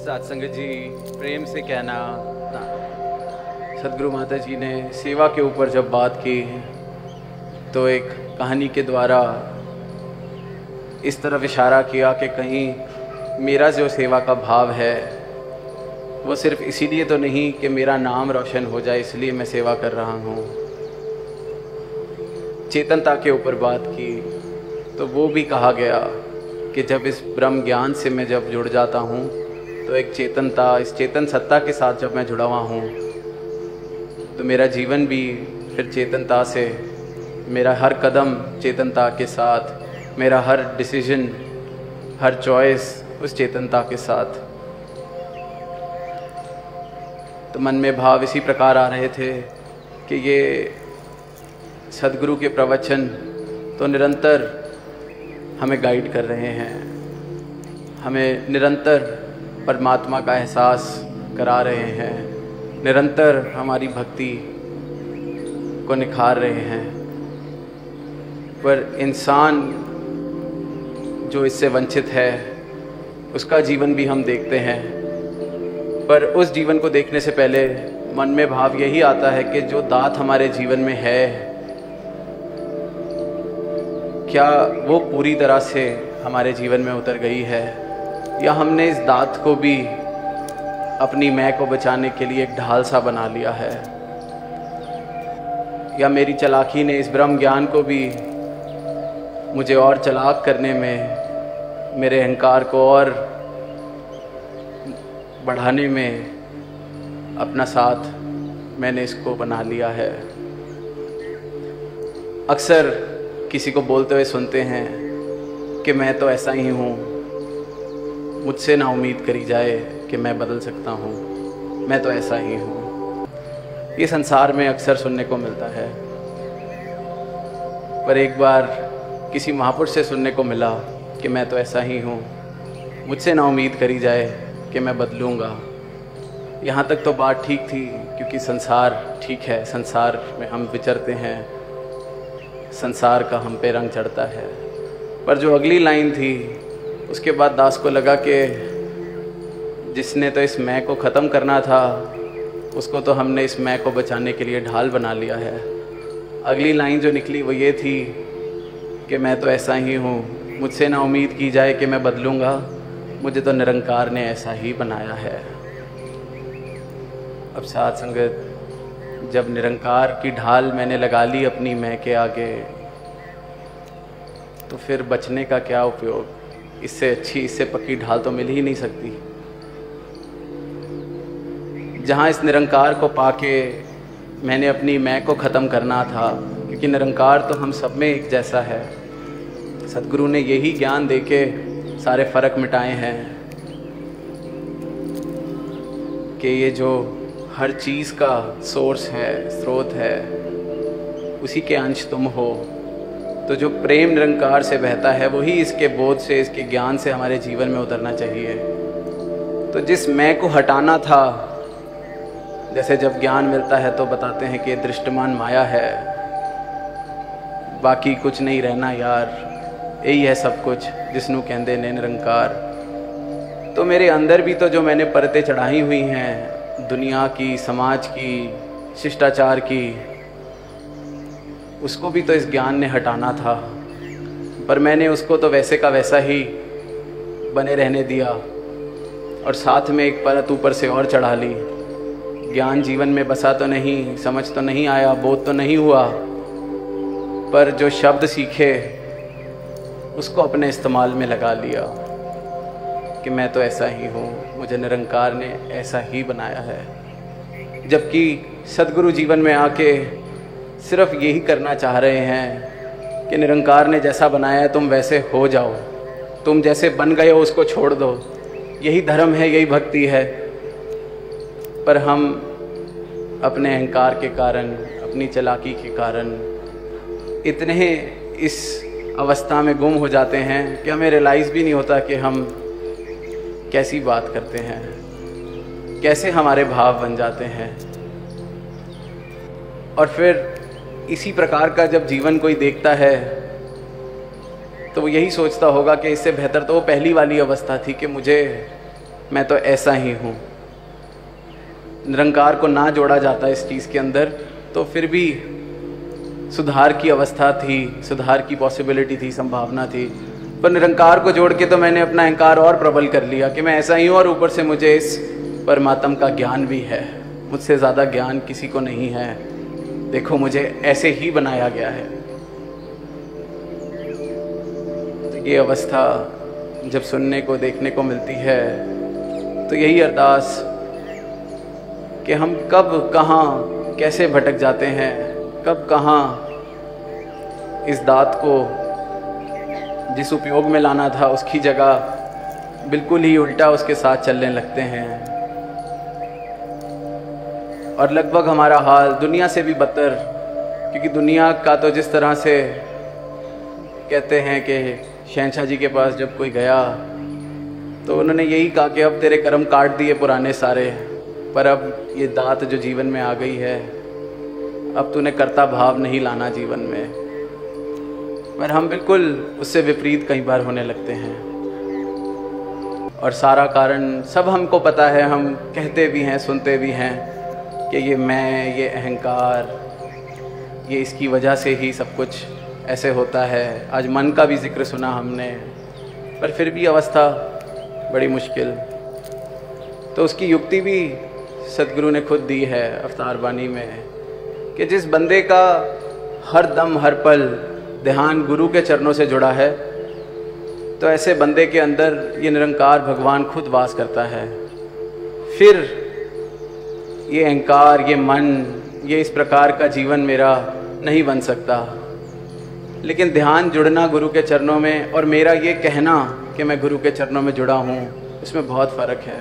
सत्संग जी प्रेम से कहना। सदगुरु माता जी ने सेवा के ऊपर जब बात की तो एक कहानी के द्वारा इस तरफ इशारा किया कि कहीं मेरा जो सेवा का भाव है वो सिर्फ इसीलिए तो नहीं कि मेरा नाम रोशन हो जाए इसलिए मैं सेवा कर रहा हूँ। चेतनता के ऊपर बात की तो वो भी कहा गया कि जब इस ब्रह्म ज्ञान से मैं जब जुड़ जाता हूँ तो एक चेतनता, इस चेतन सत्ता के साथ जब मैं जुड़ा हुआ हूँ तो मेरा जीवन भी फिर चेतनता से, मेरा हर कदम चेतनता के साथ, मेरा हर डिसीजन, हर चॉइस उस चेतनता के साथ। तो मन में भाव इसी प्रकार आ रहे थे कि ये सदगुरु के प्रवचन तो निरंतर हमें गाइड कर रहे हैं, हमें निरंतर परमात्मा का एहसास करा रहे हैं, निरंतर हमारी भक्ति को निखार रहे हैं। पर इंसान जो इससे वंचित है उसका जीवन भी हम देखते हैं, पर उस जीवन को देखने से पहले मन में भाव यही आता है कि जो दात हमारे जीवन में है क्या वो पूरी तरह से हमारे जीवन में उतर गई है, या हमने इस दात को भी अपनी मैं को बचाने के लिए एक ढाल सा बना लिया है, या मेरी चालाकी ने इस ब्रह्म ज्ञान को भी मुझे और चालाक करने में, मेरे अहंकार को और बढ़ाने में अपना साथ मैंने इसको बना लिया है। अक्सर किसी को बोलते हुए सुनते हैं कि मैं तो ऐसा ही हूँ, मुझसे ना उम्मीद करी जाए कि मैं बदल सकता हूँ, मैं तो ऐसा ही हूँ। ये संसार में अक्सर सुनने को मिलता है, पर एक बार किसी महापुरुष से सुनने को मिला कि मैं तो ऐसा ही हूँ, मुझसे ना उम्मीद करी जाए कि मैं बदलूँगा। यहाँ तक तो बात ठीक थी क्योंकि संसार ठीक है, संसार में हम विचरते हैं, संसार का हम पे रंग चढ़ता है। पर जो अगली लाइन थी उसके बाद दास को लगा कि जिसने तो इस मैं को ख़त्म करना था उसको तो हमने इस मैं को बचाने के लिए ढाल बना लिया है। अगली लाइन जो निकली वो ये थी कि मैं तो ऐसा ही हूँ, मुझसे ना उम्मीद की जाए कि मैं बदलूँगा, मुझे तो निरंकार ने ऐसा ही बनाया है। अब साथ संगत, जब निरंकार की ढाल मैंने लगा ली अपनी मैं के आगे तो फिर बचने का क्या उपयोग, इससे अच्छी, इससे पक्की ढाल तो मिल ही नहीं सकती। जहाँ इस निरंकार को पाके मैंने अपनी मैं को ख़त्म करना था, क्योंकि निरंकार तो हम सब में एक जैसा है। सदगुरु ने यही ज्ञान देके सारे फ़र्क मिटाए हैं कि ये जो हर चीज़ का सोर्स है, स्रोत है, उसी के अंश तुम हो। तो जो प्रेम निरंकार से बहता है वही इसके बोध से, इसके ज्ञान से हमारे जीवन में उतरना चाहिए। तो जिस मैं को हटाना था, जैसे जब ज्ञान मिलता है तो बताते हैं कि दृष्टमान माया है, बाकी कुछ नहीं रहना यार, यही है सब कुछ जिसनू कहंदे ने निरंकार। तो मेरे अंदर भी तो जो मैंने परतें चढ़ाई हुई हैं दुनिया की, समाज की, शिष्टाचार की, उसको भी तो इस ज्ञान ने हटाना था, पर मैंने उसको तो वैसे का वैसा ही बने रहने दिया और साथ में एक परत ऊपर से और चढ़ा ली। ज्ञान जीवन में बसा तो नहीं, समझ तो नहीं आया, बोध तो नहीं हुआ, पर जो शब्द सीखे उसको अपने इस्तेमाल में लगा लिया कि मैं तो ऐसा ही हूँ, मुझे निरंकार ने ऐसा ही बनाया है। जबकि सदगुरु जीवन में आके सिर्फ यही करना चाह रहे हैं कि निरंकार ने जैसा बनाया है तुम वैसे हो जाओ, तुम जैसे बन गए हो उसको छोड़ दो। यही धर्म है, यही भक्ति है। पर हम अपने अहंकार के कारण, अपनी चालाकी के कारण इतने इस अवस्था में गुम हो जाते हैं कि हमें रियलाइज़ भी नहीं होता कि हम कैसी बात करते हैं, कैसे हमारे भाव बन जाते हैं। और फिर इसी प्रकार का जब जीवन कोई देखता है तो वो यही सोचता होगा कि इससे बेहतर तो वो पहली वाली अवस्था थी कि मुझे मैं तो ऐसा ही हूँ। निरंकार को ना जोड़ा जाता इस चीज़ के अंदर तो फिर भी सुधार की अवस्था थी, सुधार की पॉसिबिलिटी थी, संभावना थी। पर निरंकार को जोड़ के तो मैंने अपना अहंकार और प्रबल कर लिया कि मैं ऐसा ही हूँ, और ऊपर से मुझे इस परमात्मा का ज्ञान भी है। मुझसे ज़्यादा ज्ञान किसी को नहीं है। देखो मुझे ऐसे ही बनाया गया है। तो ये अवस्था जब सुनने को, देखने को मिलती है तो यही अरदास कि हम कब कहाँ कैसे भटक जाते हैं, कब कहाँ इस दात को जिस उपयोग में लाना था उसकी जगह बिल्कुल ही उल्टा उसके साथ चलने लगते हैं। और लगभग हमारा हाल दुनिया से भी बदतर, क्योंकि दुनिया का तो जिस तरह से कहते हैं कि शहंशाह जी के पास जब कोई गया तो उन्होंने यही कहा कि अब तेरे कर्म काट दिए पुराने सारे, पर अब ये दात जो जीवन में आ गई है, अब तूने कर्ता भाव नहीं लाना जीवन में। पर हम बिल्कुल उससे विपरीत कई बार होने लगते हैं। और सारा कारण सब हमको पता है, हम कहते भी हैं, सुनते भी हैं कि ये मैं, ये अहंकार, ये इसकी वजह से ही सब कुछ ऐसे होता है। आज मन का भी जिक्र सुना हमने, पर फिर भी अवस्था बड़ी मुश्किल। तो उसकी युक्ति भी सतगुरु ने खुद दी है अवतार वाणी में कि जिस बंदे का हर दम हर पल ध्यान गुरु के चरणों से जुड़ा है, तो ऐसे बंदे के अंदर ये निरंकार भगवान खुद वास करता है। फिर ये अहंकार, ये मन, ये इस प्रकार का जीवन मेरा नहीं बन सकता। लेकिन ध्यान जुड़ना गुरु के चरणों में और मेरा ये कहना कि मैं गुरु के चरणों में जुड़ा हूँ, उसमें बहुत फ़र्क है।